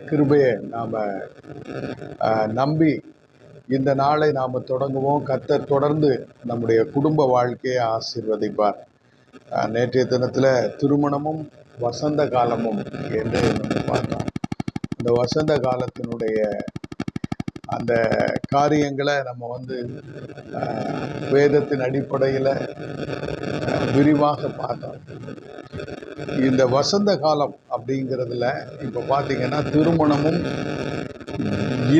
கிருபையை நாம நம்பி இந்த நாளை நாம தொடங்குவோம். கர்த்தர் தொடர்ந்து நம்முடைய குடும்ப வாழ்க்கையை ஆசீர்வதிப்பார். நேற்றைய தினத்துல திருமணமும் வசந்த காலமும் என்று நம்ம பார்த்தோம். இந்த வசந்த காலத்தினுடைய அந்த காரியங்களை நம்ம வேதத்தின் அடிப்படையில் விரிவாக பார்த்தோம். இந்த வசந்த காலம் அப்படிங்கிறதுல இப்போ பார்த்தீங்கன்னா திருமணமும்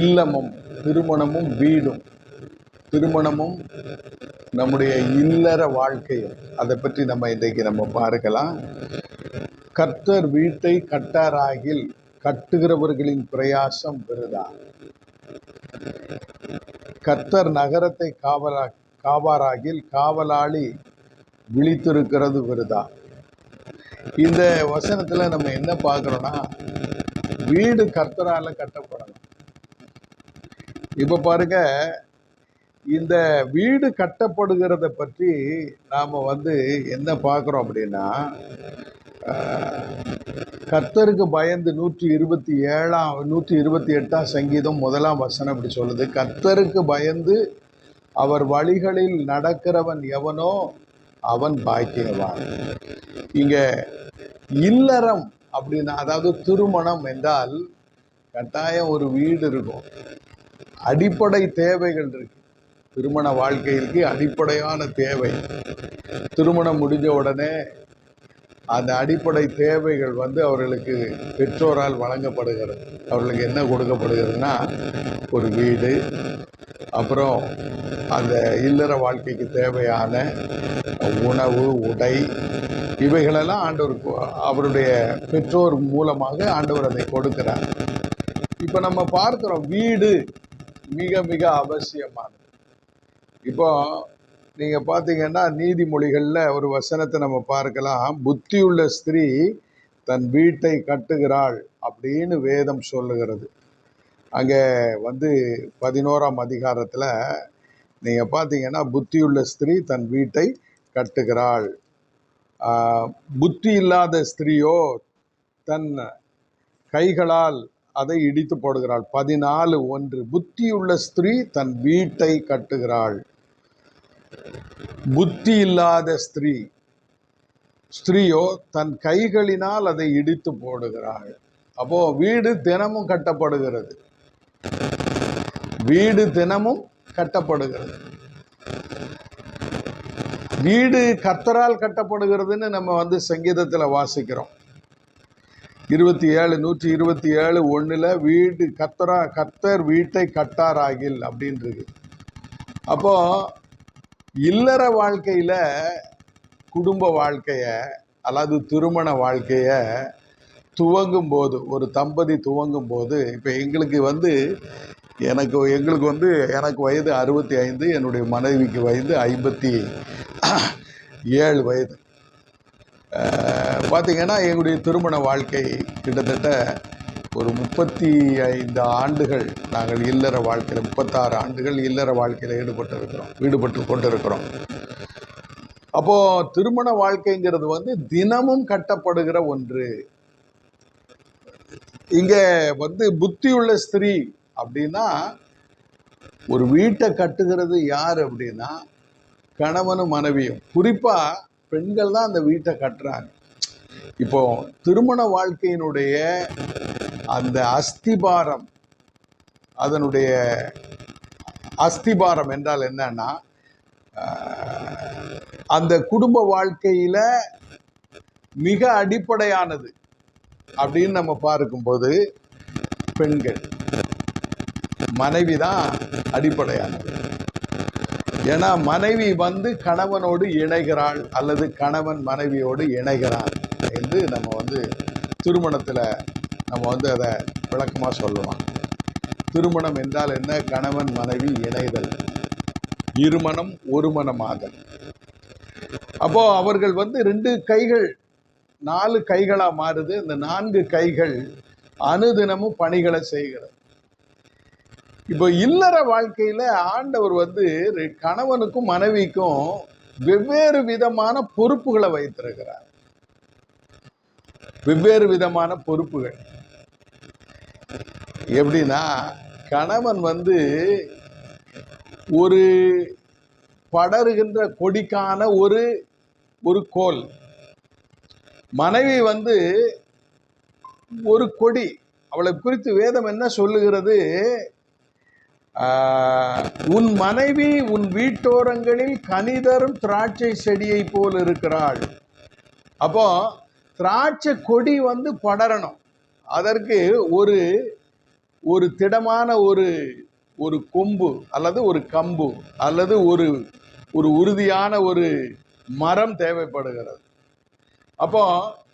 இல்லமும், திருமணமும் வீடும், திருமணமும் நம்முடைய இல்லற வாழ்க்கையும், அதை பற்றி நம்ம இன்றைக்கு பார்க்கலாம். கர்த்தர் வீட்டை கட்டாராகில் கட்டுகிறவர்களின் பிரயாசம் விருதா. கர்த்தர் நகரத்தை காவாராகில் காவலாளி விழித்திருக்கிறது விருதா. இந்த வசனத்துல நம்ம என்ன பார்க்கிறோம்னா, வீடு கர்த்தரால கட்டப்படணும். இப்ப பாருங்க, இந்த வீடு கட்டப்படுகிறத பற்றி நாம என்ன பார்க்கிறோம் அப்படின்னா, கர்த்தருக்கு பயந்து 128ஆம் சங்கீதம் 1ஆம் வசனம் அப்படி சொல்லுது. கர்த்தருக்கு பயந்து அவர் வழிகளில் நடக்கிறவன் எவனோ அவன் பாக்கியவான். இங்க இல்லறம் அப்படின்னா, அதாவது திருமணம் என்றால் கட்டாயம் ஒரு வீடு இருக்கும், அடிப்படை தேவைகள் இருக்கு. திருமண வாழ்க்கைக்கு அடிப்படையான தேவை. திருமணம் முடிஞ்ச உடனே அந்த அடிப்படை தேவைகள் அவர்களுக்கு பெற்றோரால் வழங்கப்படுகிறது. அவர்களுக்கு என்ன கொடுக்கப்படுகிறதுனா, ஒரு வீடு, அப்புறம் அந்த இல்லற வாழ்க்கைக்கு தேவையான உணவு, உடை, இவைகளெல்லாம் ஆண்டவருக்கு அவருடைய பெற்றோர் மூலமாக ஆண்டவர் அதை கொடுக்கிறார். இப்போ நம்ம பார்க்கிறோம், வீடு மிக மிக அவசியமானது. இப்போ நீங்க பார்த்தீங்கன்னா நீதிமொழிகள்ல ஒரு வசனத்தை நம்ம பார்க்கலாம். புத்தியுள்ள ஸ்திரீ தன் வீட்டை கட்டுகிறாள் அப்படின்னு வேதம் சொல்லுகிறது. அங்கே 11ஆம் அதிகாரத்துல நீங்க பார்த்தீங்கன்னா, புத்தியுள்ள ஸ்திரீ தன் வீட்டை கட்டுகிறாள், புத்தி இல்லாத ஸ்திரீயோ தன் கைகளால் அதை இடித்து போடுகிறாள். 14:1. புத்தியுள்ள ஸ்திரீ தன் வீட்டை கட்டுகிறாள், புத்தி இல்லாத ஸ்திரீயோ தன் கைகளினால் அதை இடித்து போடுகிறாள். அப்போ வீடு தினமும் கட்டப்படுகிறது, வீடு தினமும் கட்டப்படுகிறது. வீடு கர்த்தரால் கட்டப்படுகிறதுன்னு நம்ம சங்கீதத்துல வாசிக்கிறோம். 127:1 வீடு கர்த்தர் வீட்டை கட்டாராகில் அப்படின்னு இருக்கு. அப்போ இல்லற வாழ்க்கையில குடும்ப வாழ்க்கைய அல்லது திருமண வாழ்க்கைய துவங்கும் போது, ஒரு தம்பதி துவங்கும் போது, இப்போ எங்களுக்கு எனக்கு வயது 65, என்னுடைய மனைவிக்கு வயது 57 வயது. பார்த்தீங்கன்னா, எங்களுடைய திருமண வாழ்க்கை கிட்டத்தட்ட ஒரு 35 ஆண்டுகள் நாங்கள் இல்லற வாழ்க்கையில், 36 ஆண்டுகள் இல்லற வாழ்க்கையில் ஈடுபட்டு கொண்டிருக்கிறோம். அப்போ திருமண வாழ்க்கைங்கிறது தினமும் கட்டப்படுகிற ஒன்று. இங்க புத்தியுள்ள ஸ்திரீ அப்படின்னா, ஒரு வீட்டை கட்டுகிறது யார் அப்படின்னா கணவனும் மனைவியும். குறிப்பா பெண்கள் தான் அந்த வீட்டை கட்டுறாங்க. இப்போ திருமண வாழ்க்கையினுடைய அந்த அஸ்திபாரம், அதனுடைய அஸ்திபாரம் என்றால் என்னன்னா, அந்த குடும்ப வாழ்க்கையில மிக அடிப்படையானது அப்படின்னு நம்ம பார்க்கும்போது பெண்கள், மனைவி தான் அடிப்படையானது. ஏன்னா மனைவி கணவனோடு இணைகிறாள் அல்லது கணவன் மனைவியோடு இணைகிறான் என்று நம்ம திருமணத்துல நம்ம அதை விளக்கமா சொல்லலாம். திருமணம் என்றால் என்ன? கணவன் மனைவி இணைதல், இருமனம் ஒரு மனமாதல். அப்போ அவர்கள் 2 கைகள் 4 கைகளா மாறுது. இந்த 4 கைகள் அனுதினமும் பணிகளை செய்கிறது. இப்போ இல்லற வாழ்க்கையில ஆண்டவர் கணவனுக்கும் மனைவிக்கும் வெவ்வேறு விதமான பொறுப்புகளை வைத்திருக்கிறார். வெவ்வேறு விதமான பொறுப்புகள். எப்படின்னா, கணவன் வந்து ஒரு படருகின்ற கொடிக்கான ஒரு ஒரு கோல், மனைவி வந்து ஒரு கொடி. அவளை குறித்து வேதம் என்ன சொல்லுகிறது? உன் மனைவி உன் வீட்டோரங்களில் கனிதரும் திராட்சை செடியை போல் இருக்கிறாள். அப்போ திராட்சை கொடி வந்து படரணும். அதற்கு ஒரு ஒரு திடமான ஒரு ஒரு கொம்பு அல்லது ஒரு கம்பு அல்லது ஒரு ஒரு உறுதியான ஒரு மரம் தேவைப்படுகிறது. அப்போ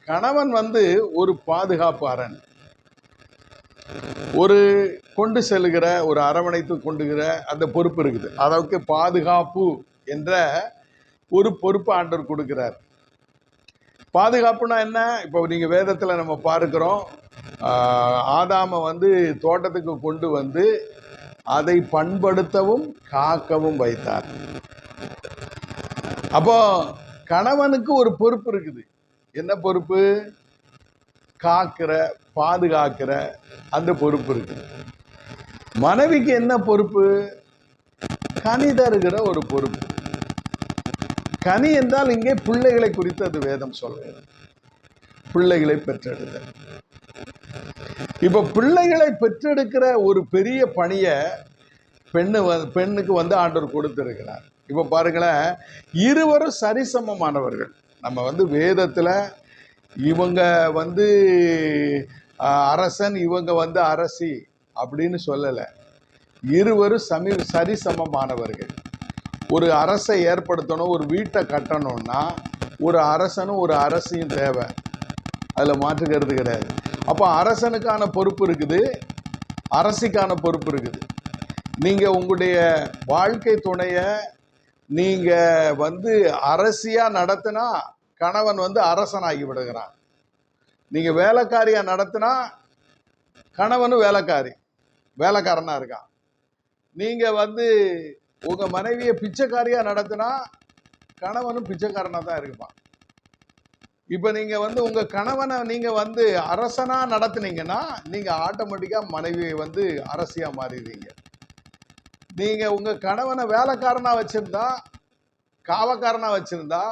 கணவன் வந்து ஒரு பாதுகாப்பு அரண், ஒரு கொண்டு செல்லுகிற, ஒரு அரவணைத்து கொண்டுகிற அந்த பொறுப்பு இருக்குது. அதற்கு பாதுகாப்பு என்ற ஒரு பொறுப்பு ஆண்டவர் கொடுக்கிறார். பாதுகாப்புனா என்ன? இப்போ நீங்க வேதத்துல நம்ம பார்க்கிறோம், ஆதாம வந்து தோட்டத்துக்கு கொண்டு வந்து அதை பண்படுத்தவும் காக்கவும் வைத்தார். அப்போ கணவனுக்கு ஒரு பொறுப்பு இருக்குது. என்ன பொறுப்பு? காக்கிற, பாதுகாக்கிற அந்த பொறுப்பு இருக்குது. மனைவிக்கு என்ன பொறுப்பு? கனி தருகிற ஒரு பொறுப்பு. கனி என்றால் இங்கே பிள்ளைகளை குறித்து அது வேதம் சொல்கிறது. பிள்ளைகளை பெற்றெடுத்தல். இப்ப பிள்ளைகளை பெற்றெடுக்கிற ஒரு பெரிய பணியை பெண்ணுக்கு வந்து ஆண்டவர் கொடுத்திருக்கிறார். இப்ப பாருங்களேன், இருவரும் சரிசமமானவர்கள். நம்ம வந்து வேதத்துல இவங்க வந்து அரசன், இவங்க வந்து அரசி அப்படின்னு சொல்லல. இருவரும் சரிசமமானவர்கள். ஒரு அரசை ஏற்படுத்தணும், ஒரு வீட்டை கட்டணும்னா ஒரு அரசனும் ஒரு அரசியும் தேவை. அதுல மாற்றுக்கிறது கிடையாது. அப்போ அரசனுக்கான பொறுப்பு இருக்குது, அரசிக்கான பொறுப்பு இருக்குது. நீங்க உங்களுடைய வாழ்க்கை துணைய நீங்க வந்து அரசியா நடத்தினா கணவன் வந்து அரசனாகி விடுகிறான். நீங்க வேலைக்காரியா நடத்தினா கணவனும் வேலைக்காரனா இருக்கான். நீங்க வந்து உங்க மனைவியை பிச்சைக்காரியா நடத்தினா கணவனும் பிச்சைக்காரனா தான் இருப்பான். இப்ப நீங்க வந்து உங்க கணவனை நீங்க வந்து அரசனா நடத்துனீங்கன்னா நீங்க ஆட்டோமேட்டிக்கா மனைவியை வந்து அரசியா மாறிடுவீங்க. நீங்க உங்க கணவனை வேலைக்காரனா வச்சிருந்தா, காவக்காரனா வச்சிருந்தா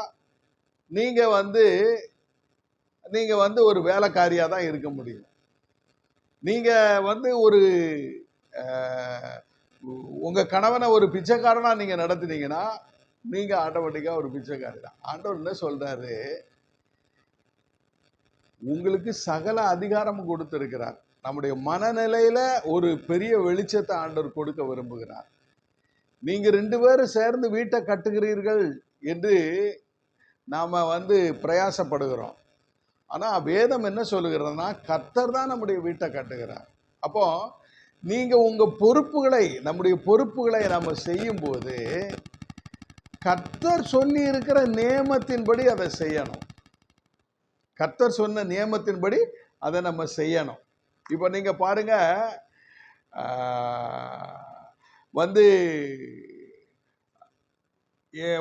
நீங்க வந்து ஒரு வேலைக்காரியா தான் இருக்க முடியும். நீங்க வந்து ஒரு உங்க கணவனை ஒரு பிச்சைக்காரனா நீங்க நடத்தினீங்கன்னா நீங்க ஆட்டோமேட்டிக்கா ஒரு பிச்சைக்காரி தான். ஆண்டவர் என்ன சொல்றாரு? உங்களுக்கு சகல அதிகாரமும் கொடுத்திருக்கிறார். நம்முடைய மனநிலையில ஒரு பெரிய வெளிச்சத்தை ஆண்டவர் கொடுக்க விரும்புகிறார். நீங்க 2 பேரும் சேர்ந்து வீட்டை கட்டுகிறீர்கள் என்று நாம வந்து பிரயாசப்படுகிறோம். ஆனா வேதம் என்ன சொல்லுகிறதுனா, கர்த்தர் தான் நம்முடைய வீட்டை கட்டுகிறார். அப்போ நீங்க உங்க பொறுப்புகளை, நம்முடைய பொறுப்புகளை நம்ம செய்யும் போது கர்த்தர் சொல்லி இருக்கிற நியமத்தின்படி அதை செய்யணும். கர்த்தர் சொன்ன நியமத்தின்படி அதை நம்ம செய்யணும். இப்போ நீங்க பாருங்க, வந்து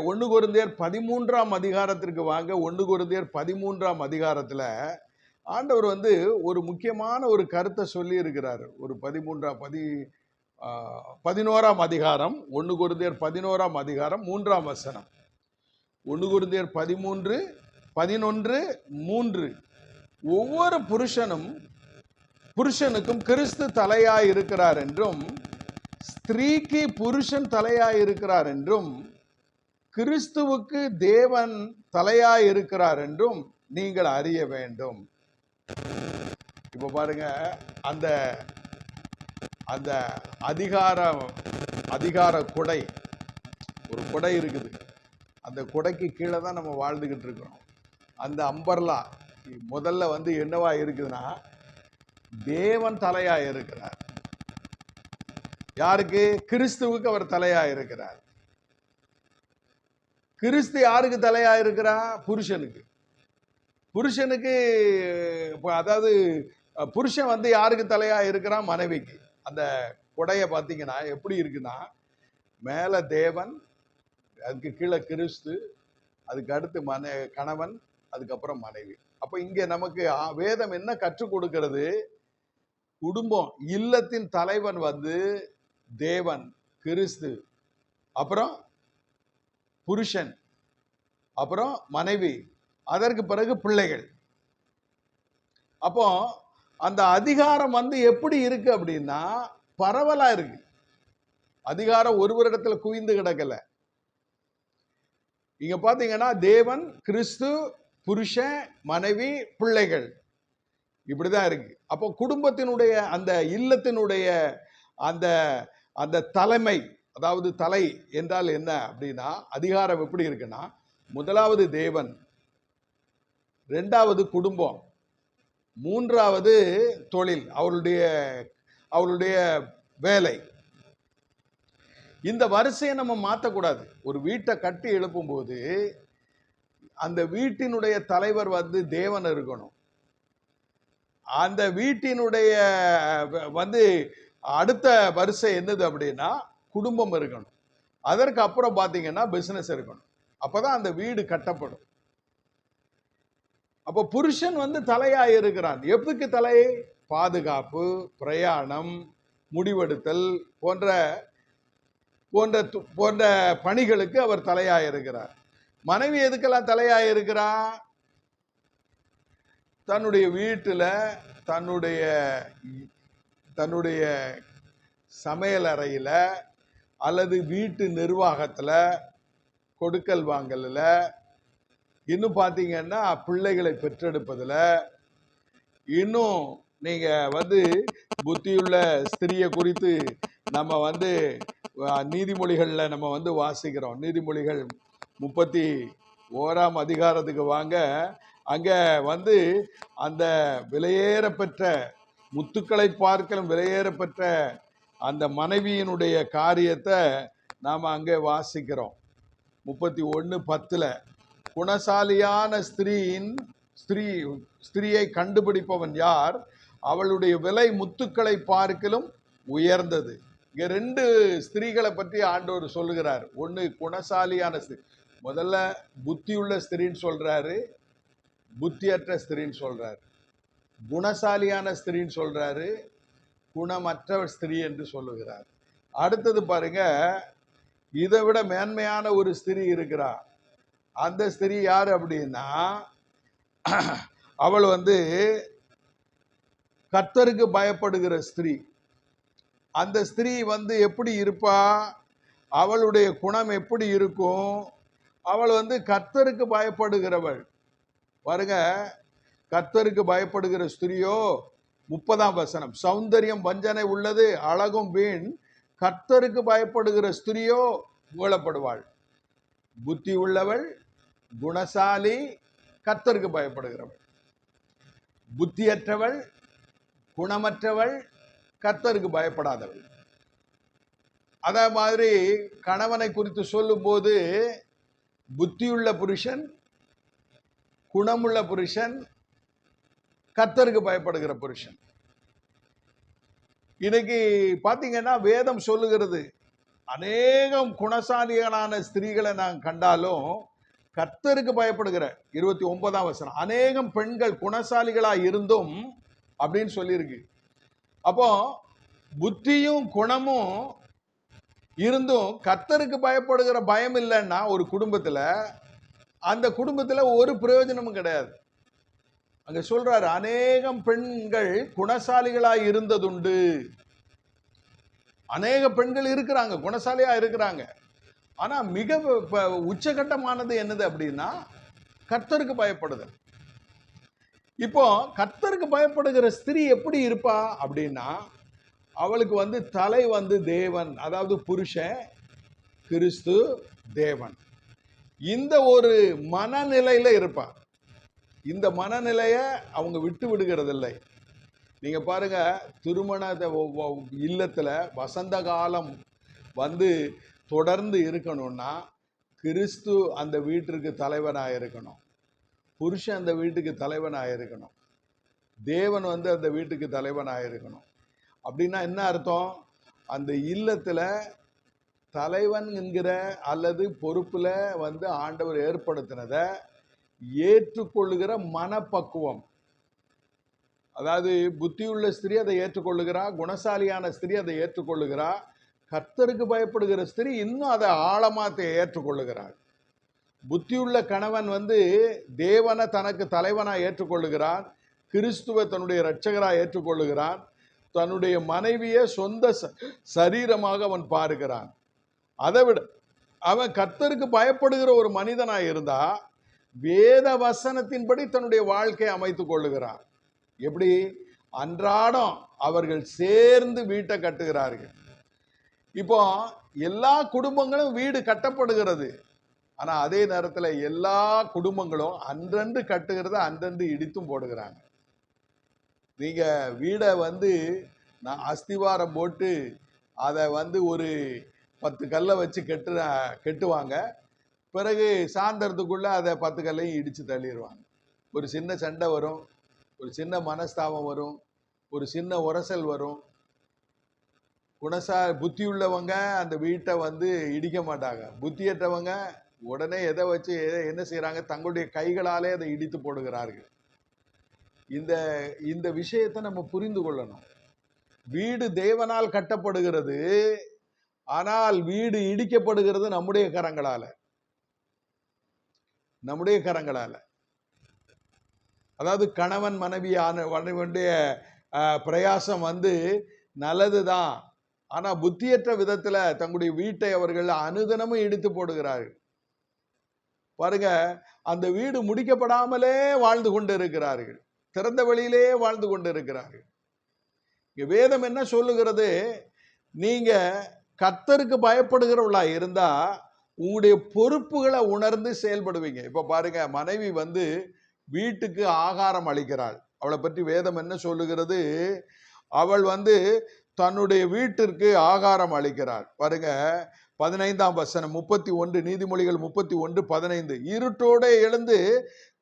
1 கொரிந்தியர் 13ஆம் அதிகாரத்திற்கு வாங்க. 1 கொரிந்தியர் 13ஆம் அதிகாரத்துல ஆண்டவர் வந்து ஒரு முக்கியமான ஒரு கருத்தை சொல்லி இருக்கிறார். ஒரு 11ஆம் அதிகாரம், 1 கொரிந்தியர் 11ஆம் அதிகாரம் 3ஆம் வசனம். 1 கொரிந்தியர் 11:3 ஒவ்வொரு புருஷனுக்கும் கிறிஸ்து தலையாய் இருக்கிறார் என்றும், ஸ்திரீக்கு புருஷன் தலையாய் இருக்கிறார் என்றும், கிறிஸ்துவுக்கு தேவன் தலையாய் இருக்கிறார் என்றும் நீங்கள் அறிய வேண்டும். இப்ப பாருங்க, அந்த அந்த அதிகார கொடை, ஒரு கொடை இருக்குது. அந்த கொடைக்கு கீழே தான் நம்ம வாழ்ந்துகிட்டு இருக்கிறோம். அந்த அம்பர்லா முதல்ல வந்து என்னவா இருக்குதுன்னா, தேவன் தலையா இருக்கிறார். யாருக்கு? கிறிஸ்துவுக்கு அவர் தலையா இருக்கிறார். கிறிஸ்து யாருக்கு தலையா இருக்கிறார்? புருஷனுக்கு. புருஷனுக்கு, அதாவது புருஷன் வந்து யாருக்கு தலையா இருக்கிறான்? மனைவிக்கு. அந்த கொடைய பார்த்தீங்கன்னா எப்படி இருக்குன்னா, மேல தேவன், அதுக்கு கீழே கிறிஸ்து, அதுக்கு அடுத்து கணவன், அதுக்கப்புறம் மனைவி. அப்ப இங்க நமக்கு வேதம் என்ன கற்றுக் கொடுக்கிறது? குடும்பம், இல்லத்தின் தலைவன் வந்து தேவன், கிறிஸ்து, அப்புறம் புருஷன், அப்புறம் மனைவி, அதற்கு பிறகு பிள்ளைகள். அப்போ அந்த அதிகாரம் வந்து எப்படி இருக்கு அப்படின்னா பரவலா இருக்கு. அதிகாரம் ஒருவரிடத்துல குவிந்து கிடக்கல. இங்க பாத்தீங்கன்னா தேவன், கிறிஸ்து, புருஷன், மனைவி, பிள்ளைகள், இப்படிதான் இருக்கு. அப்போ குடும்பத்தினுடைய அந்த இல்லத்தினுடைய அந்த அந்த தலைமை, அதாவது தலை என்றால் என்ன அப்படின்னா அதிகாரம் எப்படி இருக்குன்னா, முதலாவது தேவன், இரண்டாவது குடும்பம், மூன்றாவது தொழில், அவருடைய வேலை. இந்த வரிசையை நம்ம மாற்றக்கூடாது. ஒரு வீட்டை கட்டி எழுப்பும் போது அந்த வீட்டினுடைய தலைவர் வந்து தேவன் இருக்கணும். அந்த வீட்டினுடைய வந்து அடுத்த வரிசை என்னது அப்படின்னா குடும்பம் இருக்கணும். அதற்கு அப்புறம் பாத்தீங்கன்னா பிசினஸ் இருக்கணும். அப்பதான் அந்த வீடு கட்டப்படும். அப்போ புருஷன் வந்து தலையாய் இருக்கிறான். எதுக்கு தலை? பாதுகாப்பு, பிரயாணம், முடிவெடுத்தல் போன்ற போன்ற போன்ற பணிகளுக்கு அவர் தலையாய் இருக்கிறார். மனைவி எதுக்கெல்லாம் தலையாய் இருக்கிறார்? தன்னுடைய வீட்டுல தன்னுடைய சமையல் அறையில அல்லது வீட்டு நிர்வாகத்துல, கொடுக்கல் வாங்கல, இன்னும் பாத்தீங்கன்னா பிள்ளைகளை பெற்றெடுப்பதுல, இன்னும் நீங்க வந்து புத்தியுள்ள ஸ்திரியை குறித்து நம்ம வந்து நீதிமொழிகள்ல நம்ம வந்து வாசிக்கிறோம். நீதிமொழிகள் 31ஆம் அதிகாரத்துக்கு வாங்க. அங்க வந்து அந்த விலையேறப்பெற்ற முத்துக்களை பார்க்கலும் விலையேறப்பெற்ற அந்த மனைவியினுடைய காரியத்தை நாம அங்கே வாசிக்கிறோம். 31:10 குணசாலியான ஸ்திரியை கண்டுபிடிப்பவன் யார்? அவளுடைய விலை முத்துக்களை பார்க்கலும் உயர்ந்தது. இங்க 2 ஸ்திரீகளை பற்றி ஆண்டவர் சொல்லுகிறார். ஒன்னு குணசாலியான ஸ்திரீ, முதல்ல புத்தியுள்ள ஸ்திரின்னு சொல்றாரு, புத்தியற்ற ஸ்திரின்னு சொல்றாரு. குணசாலியான ஸ்திரின்னு சொல்றாரு, குணமற்ற ஸ்திரீ என்று சொல்லுகிறார். அடுத்தது பாருங்க, இதை விட மேன்மையான ஒரு ஸ்திரீ இருக்கிறார். அந்த ஸ்திரீ யாரு அப்படின்னா அவள் வந்து கர்த்தருக்கு பயப்படுகிற ஸ்திரீ. அந்த ஸ்திரீ வந்து எப்படி இருப்பா? அவளுடைய குணம் எப்படி இருக்கும்? அவள் வந்து கர்த்தருக்கு பயப்படுகிறவள். பாருங்க, கர்த்தருக்கு பயப்படுகிற ஸ்திரியோ 30ஆம் வசனம், சௌந்தரியம் வஞ்சனை உள்ளது, அழகும் வீண், கர்த்தருக்கு பயப்படுகிற ஸ்திரியோ புகழப்படுவாள். புத்தி உள்ளவள், குணசாலி, கர்த்தருக்கு பயப்படுகிறவள். புத்தியற்றவள், குணமற்றவள், கர்த்தருக்கு பயப்படாதவள். அதே மாதிரி கணவனை குறித்து சொல்லும் போது புத்தியுள்ள புருஷன், குணமுள்ள புருஷன், கர்த்தருக்கு பயப்படுகிற புருஷன். இன்னைக்கு பாத்தீங்கன்னா வேதம் சொல்லுகிறது, அநேகம் குணசாலிகளான ஸ்திரீகளை நான் கண்டாலும் கர்த்தருக்கு பயப்படுகிற 29ஆம் வசனம், அநேகம் பெண்கள் குணசாலிகளா இருந்தும் அப்படின்னு சொல்லியிருக்கு. அப்போ புத்தியும் குணமும் இருந்தும் கர்த்தருக்கு பயப்படுகிற பயம் இல்லைன்னா ஒரு குடும்பத்துல, அந்த குடும்பத்துல ஒரு பிரயோஜனமும் கிடையாது. அங்க சொல்றாரு, அநேகம் பெண்கள் குணசாலிகளா இருந்ததுண்டு. அநேக பெண்கள் இருக்கிறாங்க, குணசாலியா இருக்கிறாங்க. ஆனா மிக உச்சகட்டமானது என்னது அப்படின்னா கர்த்தருக்கு பயப்படுதல். இப்போ கர்த்தருக்கு பயப்படுகிற ஸ்திரீ எப்படி இருப்பா அப்படின்னா, அவளுக்கு வந்து தலை வந்து தேவன், அதாவது புருஷன், கிறிஸ்து, தேவன். இந்த ஒரு மனநிலையில இருப்பா. இந்த மனநிலைய அவங்க விட்டு விடுகிறதில்லை. நீங்க பாருங்க, திருமண இல்லத்துல வசந்த காலம் வந்து தொடர்ந்து இருக்கணும்னா கிறிஸ்து அந்த வீட்டிற்கு தலைவனாக இருக்கணும், புருஷன் அந்த வீட்டுக்கு தலைவனாக இருக்கணும், தேவன் வந்து அந்த வீட்டுக்கு தலைவனாக இருக்கணும். அப்படின்னா என்ன அர்த்தம்? அந்த இல்லத்துல தலைவன் என்கிற அல்லது பொறுப்புல வந்து ஆண்டவர் ஏற்படுத்தினதை ஏற்றுக்கொள்ளுகிற மனப்பக்குவம், அதாவது புத்தியுள்ள ஸ்திரீ அதை ஏற்றுக்கொள்ளுகிறா, குணசாலியான ஸ்திரீ அதை ஏற்றுக்கொள்ளுகிறா, கர்த்தருக்கு பயப்படுகிற ஸ்திரீ இன்னும் அதை ஆழமாக ஏற்றுக்கொள்ளுகிறாள். புத்தியுள்ள கணவன் வந்து தேவனை தனக்கு தலைவனாக ஏற்றுக்கொள்ளுகிறான், கிறிஸ்துவை தன்னுடைய இரட்சகராக ஏற்றுக்கொள்ளுகிறான், தன்னுடைய மனைவியை சொந்த சரீரமாக அவன் பார்க்கிறான். அதை விட அவன் கர்த்தருக்கு பயப்படுகிற ஒரு மனிதனாக இருந்தா வேத வசனத்தின்படி தன்னுடைய வாழ்க்கையை அமைத்துக் கொள்ளுகிறான். எப்படி? அன்றாடம் அவர்கள் சேர்ந்து வீட்டை கட்டுகிறார்கள். இப்போ எல்லா குடும்பங்களும் வீடு கட்டப்படுகிறது. ஆனா அதே நேரத்தில் எல்லா குடும்பங்களும் அன்றன்று கட்டுகிறத அன்றன்று இடித்தும் போடுகிறாங்க. நீங்க வீடை வந்து நான் அஸ்திவாரம் போட்டு அதை வந்து ஒரு 10 கல்லை வச்சு கெட்டுவாங்க. பிறகு சாயந்தரத்துக்குள்ள அதை 10 கல்லையும் இடிச்சு தள்ளிடுவாங்க. ஒரு சின்ன சண்டை வரும், ஒரு சின்ன மனஸ்தாபம் வரும், ஒரு சின்ன உரசல் வரும். புத்தி உள்ளவங்க அந்த வீட்டை வந்து இடிக்க மாட்டாங்க. புத்தியற்றவங்க உடனே எதை வச்சு என்ன செய்யறாங்க? தங்களுடைய கைகளாலே அதை இடித்து போடுகிறார்கள். இந்த விஷயத்தை நம்ம புரிந்து கொள்ளணும். வீடு தேவனால் கட்டப்படுகிறது, ஆனால் வீடு இடிக்கப்படுகிறது நம்முடைய கரங்களால. அதாவது கணவன் மனைவியுடைய பிரயாசம் வந்து நல்லதுதான். ஆனா புத்தியற்ற விதத்துல தங்களுடைய வீட்டை அவர்கள் அனுதினமும் இடித்து போடுகிறார்கள். பாருங்க, அந்த வீடு முடிக்கப்படாமலே வாழ்ந்து கொண்டு இருக்கிறார்கள், திறந்த வெளியிலே வாழ்ந்து கொண்டு இருக்கிறார்கள். வேதம் என்ன சொல்லுகிறது? நீங்க கர்த்தருக்கு பயப்படுகிறவளா இருந்தா உங்களுடைய பொறுப்புகளை உணர்ந்து செயல்படுவீங்க. இப்ப பாருங்க, மனைவி வந்து வீட்டுக்கு ஆகாரம் அளிக்கிறாள். அவளை பற்றி வேதம் என்ன சொல்லுகிறது? அவள் வந்து தன்னுடைய வீட்டிற்கு ஆகாரம் அளிக்கிறாள். பாருங்க, 15ஆம் வசனம் 31, நீதிமொழிகள் 31:15. இருட்டோட எழுந்து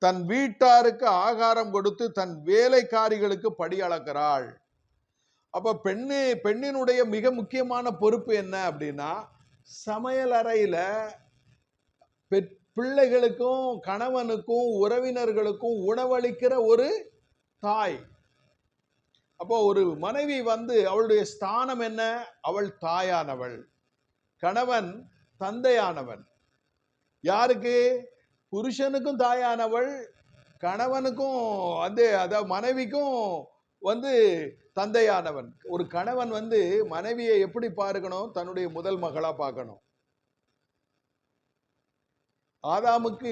தன் வீட்டாருக்கு ஆகாரம் கொடுத்து தன் வேலைக்காரிகளுக்கு படி அளக்கிறாள். அப்ப பெண்ணினுடைய மிக முக்கியமான பொறுப்பு என்ன அப்படின்னா, சமையல் அறையில பிள்ளைகளுக்கும் கணவனுக்கும் உறவினர்களுக்கும் உணவளிக்கிற ஒரு தாய். அப்போ ஒரு மனைவி வந்து அவளுடைய ஸ்தானம் என்ன? அவள் தாயானவள், கணவன் தந்தையானவன். யாருக்கு? புருஷனுக்கும் தாயானவள், கணவனுக்கும் அதாவது மனைவிக்கும் வந்து தந்தையானவன். ஒரு கணவன் வந்து மனைவியை எப்படி பார்க்கணும்? தன்னுடைய முதல் மகளா பார்க்கணும். ஆதாமுக்கு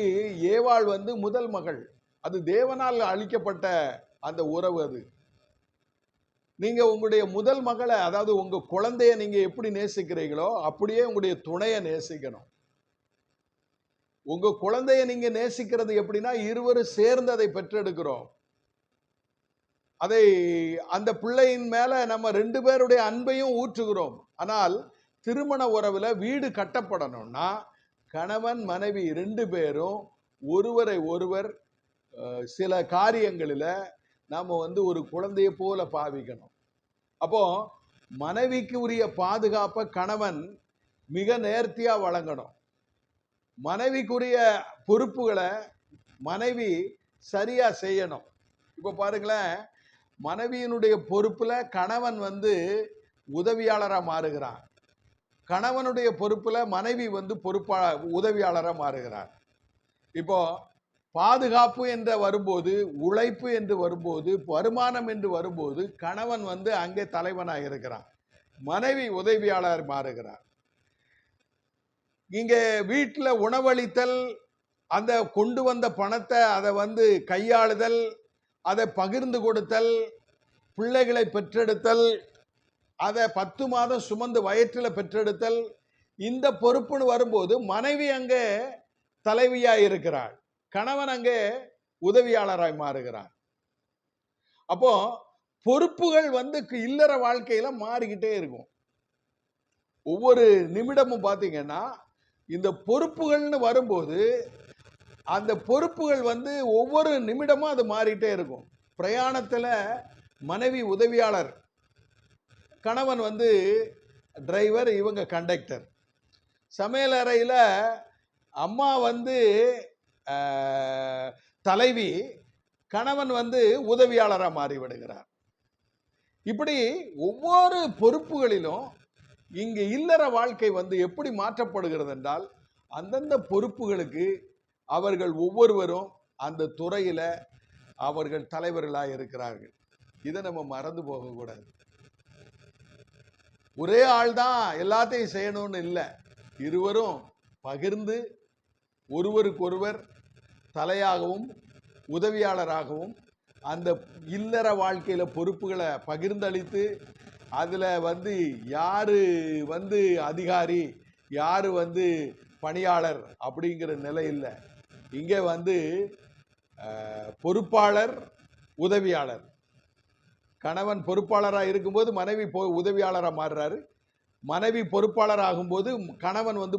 ஏவாள் வந்து முதல் மகள். அது தேவனால் அளிக்கப்பட்ட அந்த உறவு. அது நீங்க உங்களுடைய முதல் மகளை, அதாவது உங்க குழந்தைய நீங்க எப்படி நேசிக்கிறீங்களோ அப்படியே உங்களுடைய துணையை நேசிக்கணும். உங்க குழந்தைய நீங்க நேசிக்கிறது எப்படின்னா, இருவரும் சேர்ந்து அதை பெற்றெடுக்கிறோம். அதை அந்த பிள்ளையின் மேல நம்ம 2 பேருடைய அன்பையும் ஊற்றுகிறோம். ஆனால் திருமண உறவுல வீடு கட்டப்படணும்னா கணவன் மனைவி 2 பேரும் ஒருவரை ஒருவர் சில காரியங்களில் நாம வந்து ஒரு குழந்தைய போல பாவிக்கணும். அப்போ மனைவிக்கு உரிய பாதுகாப்பை கணவன் மிக நேர்த்தியா வழங்கணும். மனைவிக்குரிய பொறுப்புகளை மனைவி சரியா செய்யணும். இப்போ பாருங்களேன், மனைவியினுடைய பொறுப்புல கணவன் வந்து உதவியாளராக மாறுகிறான், கணவனுடைய பொறுப்புல மனைவி வந்து உதவியாளராக மாறுகிறார். இப்போ பாதுகாப்பு என்று வரும்போது, உழைப்பு என்று வரும்போது, வருமானம் என்று வரும்போது கணவன் வந்து அங்கே தலைவனாக இருக்கிறான், மனைவி உதவியாளர் மாறுகிறார். இங்கே வீட்டில் உணவளித்தல், அந்த கொண்டு வந்த பணத்தை அதை வந்து கையாளுதல், அதை பகிர்ந்து கொடுத்தல், பிள்ளைகளை பெற்றெடுத்தல், அதை 10 மாதம் சுமந்து வயிற்றில் பெற்றெடுத்தல், இந்த பொறுப்புன்னு வரும்போது மனைவி அங்கே தலைவியாய் இருக்கிறாள், கணவன் அங்கே உதவியாளராய் மாறுகிறார். அப்போ பொறுப்புகள் வந்து இல்லற வாழ்க்கையில மாறிக்கிட்டே இருக்கும். ஒவ்வொரு நிமிடமும் பார்த்தீங்கன்னா இந்த பொறுப்புகள்னு வரும்போது அந்த பொறுப்புகள் வந்து ஒவ்வொரு நிமிடமும் அது மாறிட்டே இருக்கும். பிரயாணத்தில் மனைவி உதவியாளர், கணவன் வந்து டிரைவர், இவங்க கண்டக்டர். சமையல் அறையில் அம்மா வந்து தலைவி, கணவன் வந்து உதவியாளரா மாறி விடுகிறார். இப்படி ஒவ்வொரு பொறுப்புகளிலும் இங்கு இல்லற வாழ்க்கை வந்து எப்படி மாற்றப்படுகிறது என்றால், அந்தந்த பொறுப்புகளுக்கு அவர்கள் ஒவ்வொருவரும் அந்த துறையில அவர்கள் தலைவர்களாக இருக்கிறார்கள். இதை நம்ம மறந்து போகக்கூடாது. ஒரே ஆள் தான் எல்லாத்தையும் செய்யணும்னு இல்லை. இருவரும் பகிர்ந்து ஒருவருக்கொருவர் தலையாகவும் உதவியாளராகவும் அந்த இல்லற வாழ்க்கையில பொறுப்புகளை பகிர்ந்தளித்து அதுல வந்து யாரு வந்து அதிகாரி யாரு வந்து பணியாளர் அப்படிங்கிற நிலை இல்லை. இங்கே வந்து பொறுப்பாளர் உதவியாளர். கணவன் பொறுப்பாளராக இருக்கும்போது மனைவி உதவியாளராக மாறுறாரு. மனைவி பொறுப்பாளர் ஆகும்போது கணவன் வந்து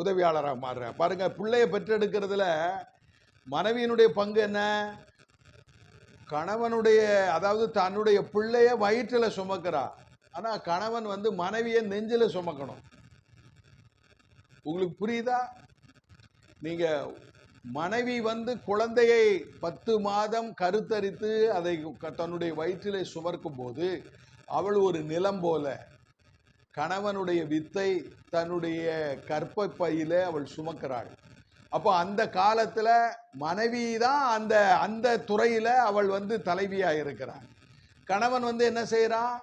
உதவியாளராக மாறுறார். பாருங்க, பிள்ளைய பெற்றெடுக்கிறதுல மனைவியினுடைய பங்கு என்ன? கணவனுடைய, அதாவது தன்னுடைய பிள்ளைய வயிற்றுல சுமக்கிறா. ஆனா கணவன் வந்து மனைவியை நெஞ்சில சுமக்கணும். உங்களுக்கு புரியுதா? நீங்க மனைவி வந்து குழந்தையை 10 மாதம் கருத்தரித்து அதை தன்னுடைய வயிற்றிலே சுமக்கும் போது அவள் ஒரு நிலம் போல கணவனுடைய வித்தை தன்னுடைய கற்ப பையில அவள் சுமக்கிறாள். அப்போ அந்த காலத்துல மனைவி தான் அந்த அந்த துறையில அவள் வந்து தலைவியா இருக்கிறாள். கணவன் வந்து என்ன செய்யறான்?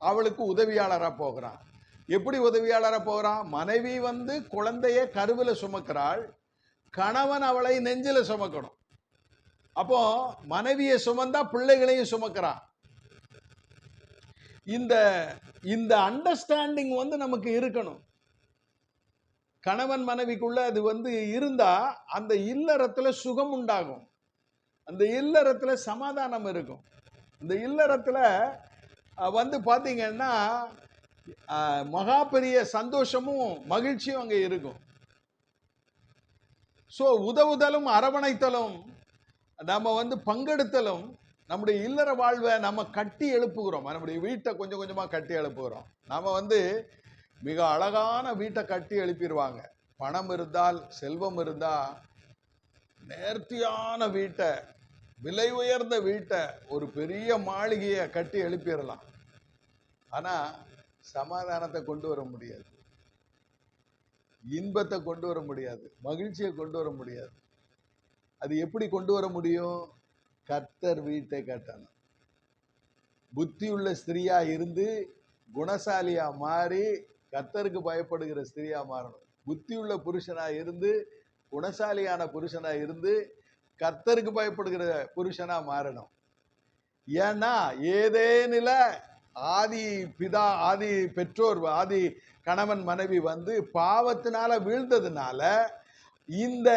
அவளுக்கு உதவியாளரா போகிறான். எப்படி உதவியாளரா போகிறான்? மனைவி வந்து குழந்தைய கருவில சுமக்கிறாள், கணவன் அவளை நெஞ்சில சுமக்கணும். அப்போ மனைவியை சுமந்தா பிள்ளைகளையும் சுமக்கிறான். இந்த இந்த அண்டர்ஸ்டாண்டிங் வந்து நமக்கு இருக்கணும். கணவன் மனைவிக்குள்ள அது வந்து இருந்தா அந்த இல்லறத்துல சுகம் உண்டாகும், அந்த இல்லறத்துல சமாதானம் இருக்கும். இந்த இல்லறத்துல வந்து பாத்தீங்கன்னா மகா பெரிய சந்தோஷமும் மகிழ்ச்சியும் அங்க இருக்கும். ஸோ உதவுதலும் அரவணைத்தலும் நம்ம வந்து பங்கெடுத்தலும் நம்முடைய இல்லற வாழ்வை நம்ம கட்டி எழுப்புகிறோம். நம்முடைய வீட்டை கொஞ்சம் கொஞ்சமா கட்டி எழுப்புகிறோம். நாம வந்து மிக அழகான வீட்டை கட்டி எழுப்பிடுவாங்க. பணம் இருந்தால், செல்வம் இருந்தா நேர்த்தியான வீட்டை, விலை உயர்ந்த வீட்டை, ஒரு பெரிய மாளிகையை கட்டி எழுப்பிடலாம். ஆனா சமாதானத்தை கொண்டு வர முடியாது, இன்பத்தை கொண்டு வர முடியாது, மகிழ்ச்சியை கொண்டு வர முடியாது. அது எப்படி கொண்டு வர முடியும்? கர்த்தர் வீட்டை கட்டணும். புத்தியுள்ள ஸ்திரியா இருந்து குணசாலியா மாறி கர்த்தருக்கு பயப்படுகிற ஸ்திரியா மாறணும். புத்தியுள்ள புருஷனா இருந்து குணசாலியான புருஷனா இருந்து கர்த்தருக்கு பயப்படுகிற புருஷனா மாறணும். ஏன்னா ஏதேனில ஆதி பிதா, ஆதி பெற்றோர், ஆதி கணவன் மனைவி வந்து பாவத்தினால வீழ்ந்ததுனால இந்த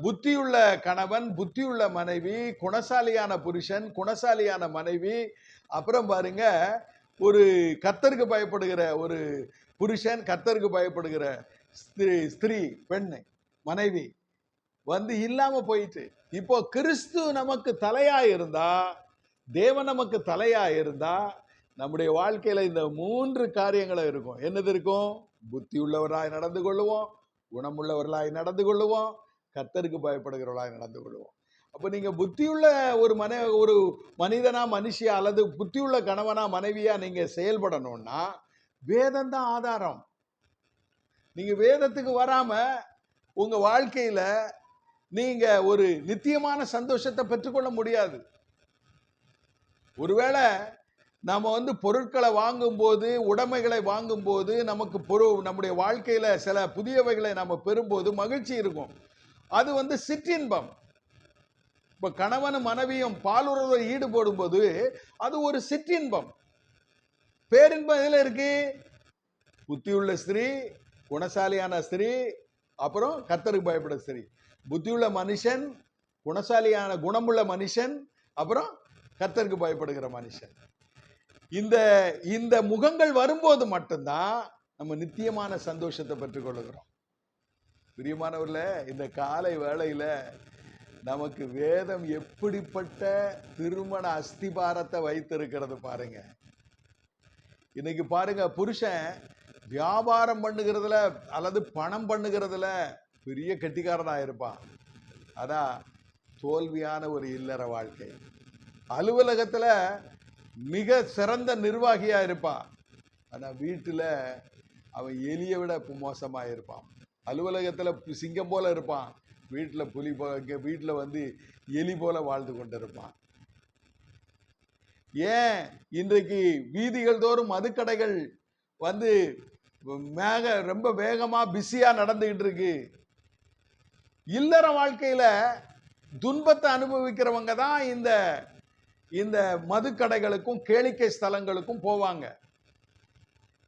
புத்தியுள்ள கணவன், புத்தியுள்ள மனைவி, குணசாலியான புருஷன், குணசாலியான மனைவி, அப்புறம் பாருங்க ஒரு கர்த்தருக்கு பயப்படுகிற ஒரு புருஷன், கர்த்தருக்கு பயப்படுகிற ஸ்திரீ, பெண், மனைவி வந்து இல்லாம போயிட்டு, இப்போ கிறிஸ்து நமக்கு தலையா இருந்தா, தேவன் நமக்கு தலையா இருந்தா, நம்முடைய வாழ்க்கையில இந்த 3 காரியங்களும் இருக்கும். என்னது இருக்கும்? புத்தி உள்ளவராய் நடந்து கொள்ளுவோம், குணமுள்ளவர்களாய் நடந்து கொள்ளுவோம், கர்த்தருக்கு பயப்படுகிறவர்களாய் நடந்து கொள்வோம். அப்ப நீங்க புத்தியுள்ள ஒரு மனிதனா, மனுஷியா, அல்லது புத்தியுள்ள கணவனா மனைவியா நீங்க செயல்படணும்னா வேதம் தான் ஆதாரம். நீங்க வேதத்துக்கு வராம உங்க வாழ்க்கையில நீங்க ஒரு நித்தியமான சந்தோஷத்தை பெற்றுக்கொள்ள முடியாது. ஒருவேளை நாம வந்து பொருட்களை வாங்கும் போது, உடைமைகளை வாங்கும் போது, நமக்கு நம்முடைய வாழ்க்கையில சில புதியவைகளை நாம பெறும்போது மகிழ்ச்சி இருக்கும். அது வந்து சிற்றின்பம். இப்ப கணவனும் மனைவியும் பாலுறவை ஈடுபடும் போது அது ஒரு சிற்றின்பம். பேரின்பம் எதுல இருக்கு? புத்தியுள்ள ஸ்திரீ, குணசாலியான ஸ்திரீ, அப்புறம் கர்த்தருக்கு பயப்பட ஸ்திரீ. புத்தியுள்ள மனுஷன், குணசாலியான குணமுள்ள மனுஷன், அப்புறம் கர்த்தருக்கு பயப்படுகிற மனுஷன். இந்த இந்த முகங்கள் வரும்போது மட்டும்தான் நம்ம நித்தியமான சந்தோஷத்தை பெற்றுக் கொள்ளுகிறோம். பிரியமானவர்களே, இந்த காலை வேளையில நமக்கு வேதம் எப்படிப்பட்ட திருமண அஸ்திபாரத்தை வைத்திருக்கிறது பாருங்க. இன்னைக்கு பாருங்க, புருஷன் வியாபாரம் பண்ணுகிறதுல அல்லது பணம் பண்ணுகிறதுல பெரிய கெட்டிக்காரனா இருப்பான். அதான் தோல்வியான ஒரு இல்லற வாழ்க்கை. அலுவலகத்துல மிக சிறந்த நிர்வாகியா இருப்பான், ஆனா வீட்டுல அவன் எலியை விட மோசமா இருப்பான். அலுவலகத்துல சிங்கம் போல இருப்பான், வீட்டுல புலி போல, வீட்டுல வந்து எலி போல வாழ்ந்து கொண்டிருப்பான். ஏன் இன்றைக்கு வீதிகள் தோறும் மதுக்கடைகள் வந்து ரொம்ப வேகமா பிஸியா நடந்துகிட்டு இருக்கு? இல்லற வாழ்க்கையில துன்பத்தை அனுபவிக்கிறவங்க தான் இந்த இந்த மதுக்கடைகளுக்கும் கேளிக்கை ஸ்தலங்களுக்கும் போவாங்க.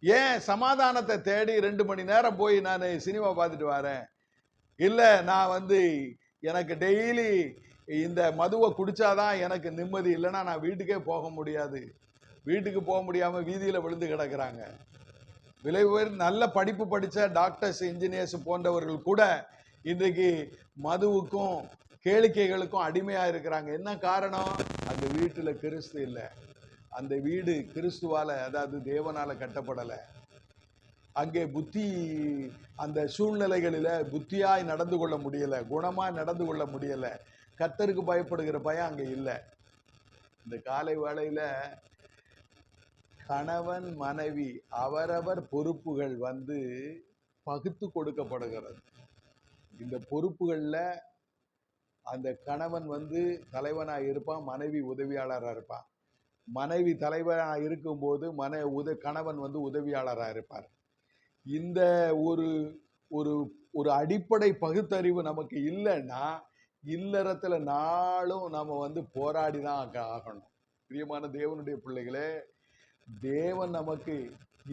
ஏன் சமாதானத்தை தேடி 2 மணி நேரம் போய் நான் சினிமா பார்த்துட்டு வரேன், இல்ல நான் வந்து எனக்கு டெய்லி இந்த மதுவை குடிச்சாதான் எனக்கு நிம்மதி, இல்லைன்னா நான் வீட்டுக்கே போக முடியாது, வீட்டுக்கு போக முடியாம வீதியில விழுந்து கிடக்குறாங்க. விலை உயர் நல்ல படிப்பு படிச்ச டாக்டர்ஸ், இன்ஜினியர்ஸ் போன்றவர்கள் கூட இன்றைக்கு மதுவுக்கும் கேளிக்கைகளுக்கும் அடிமையா இருக்கிறாங்க. என்ன காரணம்? அந்த வீட்டுல கிறிஸ்து இல்லை, அந்த வீடு கிறிஸ்துவால, அதாவது தேவனால கட்டப்படலை. அங்கே புத்தி, அந்த சூழ்நிலைகளில புத்தியாய் நடந்து கொள்ள முடியல, குணமா நடந்து கொள்ள முடியல, கர்த்தருக்கு பயப்படுகிற பயம் அங்க இல்லை. இந்த காலை வேளையில கணவன் மனைவி அவரவர் பொறுப்புகள் வந்து பகுத்து கொடுக்கப்படுகிறது. இந்த பொறுப்புகள்ல அந்த கணவன் வந்து தலைவனா இருப்பான், மனைவி உதவியாளரா இருப்பான். மனைவி தலைவனா இருக்கும்போது கணவன் வந்து உதவியாளரா இருப்பார். இந்த ஒரு ஒரு ஒரு அடிப்படை பகுத்தறிவு நமக்கு இல்லைன்னா இல்லறத்துல நாளும் நம்ம வந்து போராடி தான் ஆகணும். பிரியமான தேவனுடைய பிள்ளைகளே, தேவன் நமக்கு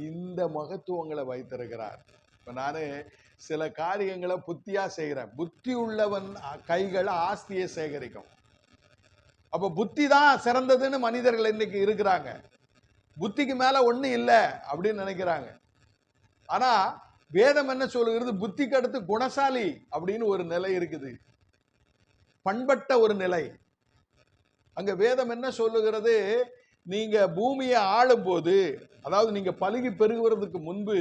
இந்த மகத்துவங்களை வைத்திருக்கிறார். இப்ப நானே சில காரியங்களை புத்தியா செய்கிறேன். புத்தி உள்ளவன் கைகள் ஆஸ்தியை சேகரிக்கும். அப்ப புத்தி தான் சிறந்ததுன்னு மனிதர்கள் இன்னைக்கு இருக்கிறாங்க. புத்திக்கு மேல ஒண்ணு இல்லை அப்படின்னு நினைக்கிறாங்க. ஆனா வேதம் என்ன சொல்லுகிறது? புத்திக்கு அடுத்து குணசாலி அப்படின்னு ஒரு நிலை இருக்குது, பண்பட்ட ஒரு நிலை. அங்க வேதம் என்ன சொல்லுகிறது? நீங்க பூமியை ஆளும் போது, அதாவது நீங்க பலுகி பெருகுவதற்கு முன்பு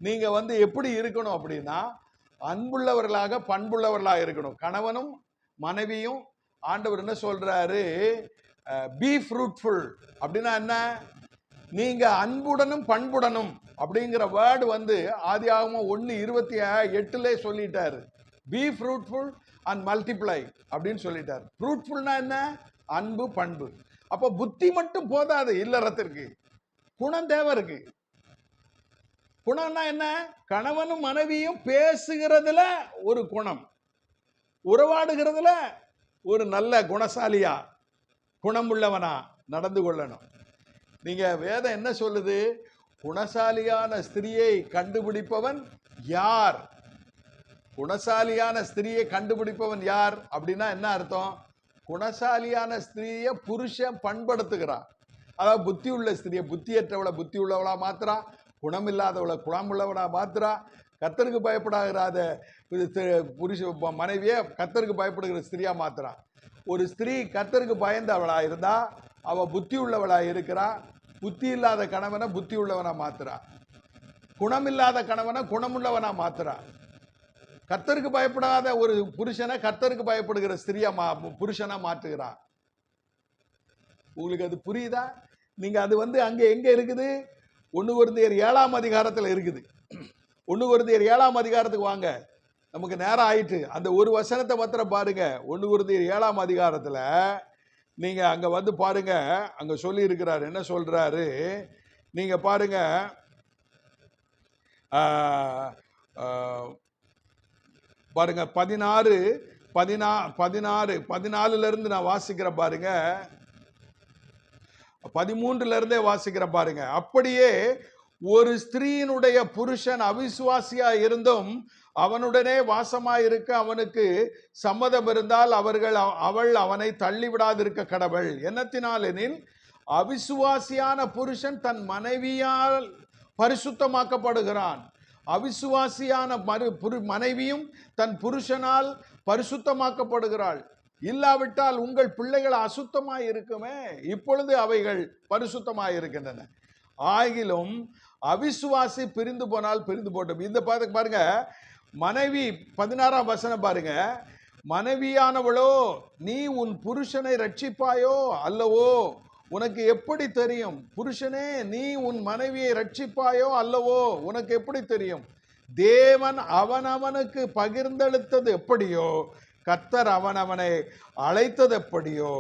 நீங்க வந்து எப்படி இருக்கணும் அப்படின்னா, அன்புள்ளவர்களாக பண்புள்ளவர்களாக இருக்கணும். கணவனும் மனைவியும், ஆண்டவர் என்ன சொல்றாரு? பி ஃப்ரூட்ஃபுல் அப்படின்னா என்ன? நீங்க அன்புடனும் பண்புடனும் அப்படிங்கிற வேர்டு வந்து ஆதியாகமம் 1:28 சொல்லிட்டாரு. பி ஃப்ரூட்ஃபுல் அண்ட் மல்டிப்ளை அப்படின்னு சொல்லிட்டாரு. ஃப்ரூட்ஃபுல்னா என்ன? அன்பு, பண்பு. அப்போ புத்தி மட்டும் போதாது இல்லறத்திற்கு, குணம் தேவை இருக்கு. குணம்னா என்ன? கணவனும் மனைவியும் பேசுகிறதுல ஒரு குணம், உறவாடுகிறதுல ஒரு நல்ல குணசாலியா, குணமுள்ளவனா நடந்து கொள்ளணும். நீங்க வேதம் என்ன சொல்லுது? குணசாலியான ஸ்திரியை கண்டுபிடிப்பவன் யார்? குணசாலியான ஸ்திரியை கண்டுபிடிப்பவன் யார் அப்படின்னா என்ன அர்த்தம்? குணசாலியான ஸ்திரியை புருஷன் பண்படுத்துகிறான். அதாவது புத்தி உள்ள ஸ்திரியை புத்தியற்றவளை புத்தி உள்ளவளா மாத்திரா, குணம் இல்லாதவளை குணம் உள்ளவனா மாத்திரா, கர்த்தருக்கு பயப்படாத புருஷ மனைவியே கர்த்தருக்கு பயப்படுகிற ஸ்திரியா மாத்திரா. ஒரு ஸ்திரீ கர்த்தருக்கு பயந்தவளா இருந்தா அவ புத்தி உள்ளவளா இருக்கிறா. புத்தி இல்லாத கணவனை புத்தி உள்ளவனா மாத்துறா, குணம் இல்லாத கணவனை குணமுள்ளவனா மாத்துறா. கர்த்தருக்கு பயப்படாத ஒரு புருஷனை கர்த்தருக்கு பயப்படுகிற ஸ்திரியா புருஷனா மாற்றுகிறான். உங்களுக்கு அது புரியுதா? நீங்க அது வந்து அங்க எங்க இருக்குது? 1 கொரிந்தியர் 7ஆம் அதிகாரத்துல இருக்குது. 1 கொரிந்தியர் 7ஆம் அதிகாரத்துக்கு வாங்க, நமக்கு நேரம் ஆயிட்டு. அந்த ஒரு வசனத்தை மாத்திரம் பாருங்க. 1 கொரிந்தியர் 7ஆம் அதிகாரத்துல நீங்க அங்க வந்து பாருங்க, அங்க சொல்லி இருக்கிறாரு. என்ன சொல்றாரு நீங்க பாருங்க. பாருங்க 14 இருந்து நான் வாசிக்கிறேன் பாருங்க, 13 இருந்தே வாசிக்கிறேன் பாருங்க. அப்படியே ஒரு ஸ்திரீயினுடைய புருஷன் அவிசுவாசியா இருந்தும் அவனுடனே வாசமாயிருக்க அவனுக்கு சம்மதம் இருந்தால் அவள் அவனை தள்ளிவிடாதிருக்க கடவள். என்னத்தினாலெனில் அவிசுவாசியான புருஷன் தன் மனைவியால் பரிசுத்தமாக்கப்படுகிறான், அவிசுவாசியான மனைவியும் தன் புருஷனால் பரிசுத்தமாக்கப்படுகிறாள். இல்லாவிட்டால் உங்கள் பிள்ளைகள் அசுத்தமாய் இருக்குமே, இப்பொழுது அவைகள் பரிசுத்தமாய் இருக்கின்றன. ஆகிலும் அவிசுவாசி பிரிந்து போனால் பிரிந்து போட்டோம். இந்த பாருங்க, மனைவி 16ஆம் வசனம் பாருங்க. மனைவியானவளோ நீ உன் புருஷனை ரட்சிப்பாயோ அல்லவோ? உனக்கு எப்படி தெரியும்? புருஷனே நீ உன் மனைவியை ரட்சிப்பாயோ அல்லவோ? உனக்கு எப்படி தெரியும்? தேவன் அவனவனுக்கு பகிர்ந்தளித்தது எப்படியோ, கர்த்தர் அவனவனை அழைத்தது எப்படியோ,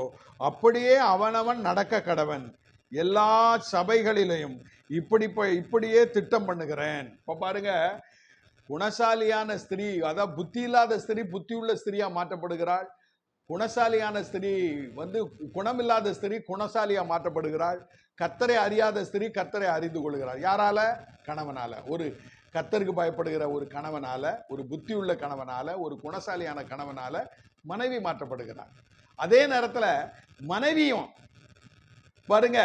அப்படியே அவனவன் நடக்க கடவன். எல்லா சபைகளிலையும் இப்படியே திட்டம் பண்ணுகிறேன். இப்ப பாருங்க, குணசாலியான ஸ்திரீ, அதாவது புத்தி இல்லாத ஸ்திரீ புத்தியுள்ள ஸ்திரியா மாற்றப்படுகிறாள். குணசாலியான ஸ்திரீ குணமில்லாத ஸ்திரீ குணசாலியா மாற்றப்படுகிறாள். கர்த்தரை அறியாத ஸ்திரீ கர்த்தரை அறிந்து கொள்கிறாள். யாரால? கணவனால. ஒரு கர்த்தருக்கு பயப்படுகிற ஒரு கணவனால, ஒரு புத்தி உள்ள கணவனால, ஒரு குணசாலியான கணவனால மனைவி மாற்றப்படுகிறாள். அதே நேரத்துல மனைவியும் பாருங்க,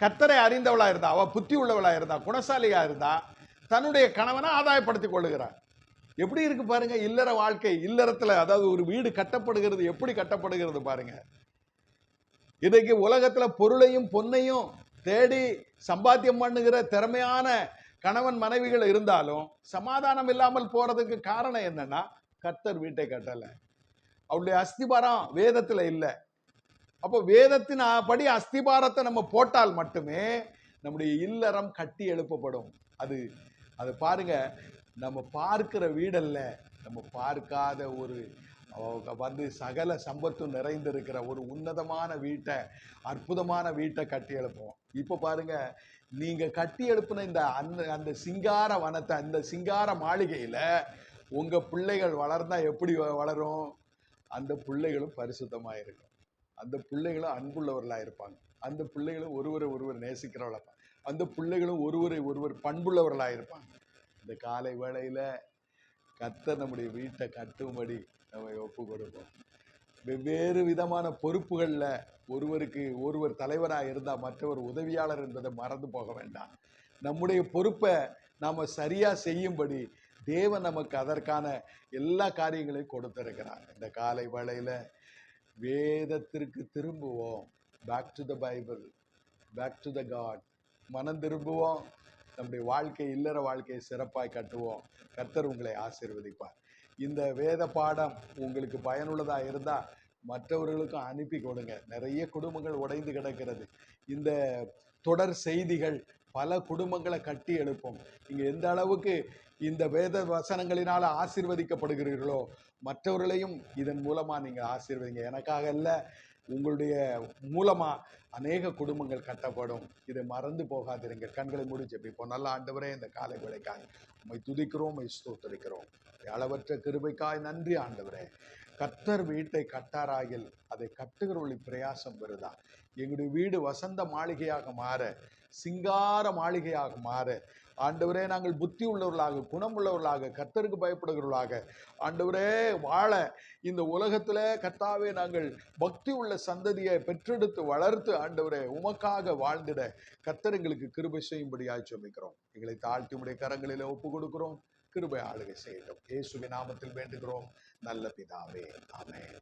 கர்த்தரை அறிந்தவளா இருந்தா, அவ புத்தி உள்ளவளா இருந்தா, குணசாலியா இருந்தா, தன்னுடைய கணவனை ஆதாயப்படுத்திக் கொள்ளுகிறார். எப்படி இருக்கு பாருங்க இல்லற வாழ்க்கை. இல்லறத்துல, அதாவது ஒரு வீடு கட்டப்படுகிறது எப்படி கட்டப்படுகிறது பாருங்க. இன்னைக்கு உலகத்துல பொருளையும் பொன்னையும் தேடி சம்பாத்தியம் பண்ணுகிற திறமையான கணவன் மனைவிகள் இருந்தாலும் சமாதானம் இல்லாமல் போறதுக்கு காரணம் என்னன்னா, கர்த்தர் வீட்டை கட்டல. அவருடைய அஸ்திபாரம் வேதத்துல இல்லை. அப்போ வேதத்தின் படி அஸ்திபாரத்தை நம்ம போட்டால் மட்டுமே நம்முடைய இல்லறம் கட்டி எழுப்பப்படும். அது பாருங்க, நம்ம பார்க்கிற வீடல்ல, நம்ம பார்க்காத ஒரு சகல சம்பத்தும் நிறைந்திருக்கிற ஒரு உன்னதமான வீட்டை, அற்புதமான வீட்டை கட்டி எழுப்புவோம். இப்ப பாருங்க, நீங்க கட்டி எழுப்புன இந்த அந்த சிங்கார வனத்தை, அந்த சிங்கார மாளிகையில உங்க பிள்ளைகள் வளர்ந்தா எப்படி வளரும்? அந்த பிள்ளைகளும் பரிசுத்தமா இருக்கும். அந்த பிள்ளைகளும் அன்புள்ளவர்களா இருப்பாங்க. அந்த பிள்ளைகளும் ஒருவரை ஒருவர் நேசிக்கிறவர்களா, அந்த பிள்ளைகளும் ஒருவரை ஒருவர் பண்புள்ளவர்களா இருப்பாங்க. இந்த காலை வேளையில கர்த்தர் நம்முடைய வீட்டை கட்டும்படி நம்ம ஒப்பு கொடுப்போம். வெவ்வேறு விதமான பொறுப்புகள்ல ஒருவருக்கு ஒருவர் தலைவராக இருந்தா மற்றவர் உதவியாளர் என்பதை மறந்து போக வேண்டாம். நம்முடைய பொறுப்பை நாம சரியா செய்யும்படி தேவன் நமக்கு அதற்கான எல்லா காரியங்களையும் கொடுத்திருக்கிறார். இந்த காலை வேளையில வேதத்திற்கு திரும்புவோம். Back to the Bible, back to the God. மனம் திரும்புவோம். நம்முடைய வாழ்க்கை, இல்லற வாழ்க்கையை சிறப்பாய் கட்டுவோம். கர்த்தர் உங்களை ஆசீர்வதிப்பார். இந்த வேத பாடம் உங்களுக்கு பயனுள்ளதா இருந்தா மற்றவர்களுக்கும் அனுப்பி கொடுங்க. நிறைய குடும்பங்கள் உடைந்து கிடக்கிறது. இந்த தொடர் செய்திகள் பல குடும்பங்களை கட்டி எழுப்பும். நீங்க எந்த அளவுக்கு இந்த வேத வசனங்களினால ஆசீர்வதிக்கப்படுகிறீர்களோ மற்றவர்களையும் இதன் மூலமா நீங்க ஆசீர்வதிங்க. எனக்காக இல்ல, உங்களுடைய மூலமா அநேக குடும்பங்கள் கட்டப்படும். இதை மறந்து போகாதிருங்க. கண்களை மூடி ஜெபிப்போம். நல்ல ஆண்டவரே, இந்த காலை வேளைக்காய் உம்மை துதிக்கிறோம், உம்மை ஸ்தோத்திரிக்கிறோம். அளவற்ற கிருபைக்காய் நன்றி ஆண்டவரே. கர்த்தர் வீட்டை கட்டாராகில் அதை கட்டுகிறவர்களின் பிரயாசம் பெறுதா. எங்களுடைய வீடு வசந்த மாளிகையாக மாற, சிங்கார மாளிகையாக மாற ஆண்டவரே, நாங்கள் புத்தி உள்ளவர்களாக, குணமுள்ளவர்களாக, கர்த்தருக்கு பயப்படுகிறவர்களாக ஆண்டவரே வாழ இந்த உலகத்துல கர்த்தாவே நாங்கள் பக்தி உள்ள சந்ததியை பெற்றெடுத்து வளர்த்து ஆண்டவரே உமக்காக வாழ்ந்திட கர்த்தர் எங்களுக்கு கிருபை செய்யும்படியாய் ஜெபிக்கிறோம். எங்களை தாழ்த்தி உடைய கரங்களில் ஒப்பு கொடுக்கிறோம். கிருபை ஆளுகை செய்யட்டும். இயேசுவின் நாமத்தில் வேண்டுகிறோம் நல்ல பிதாவே. ஆமென்.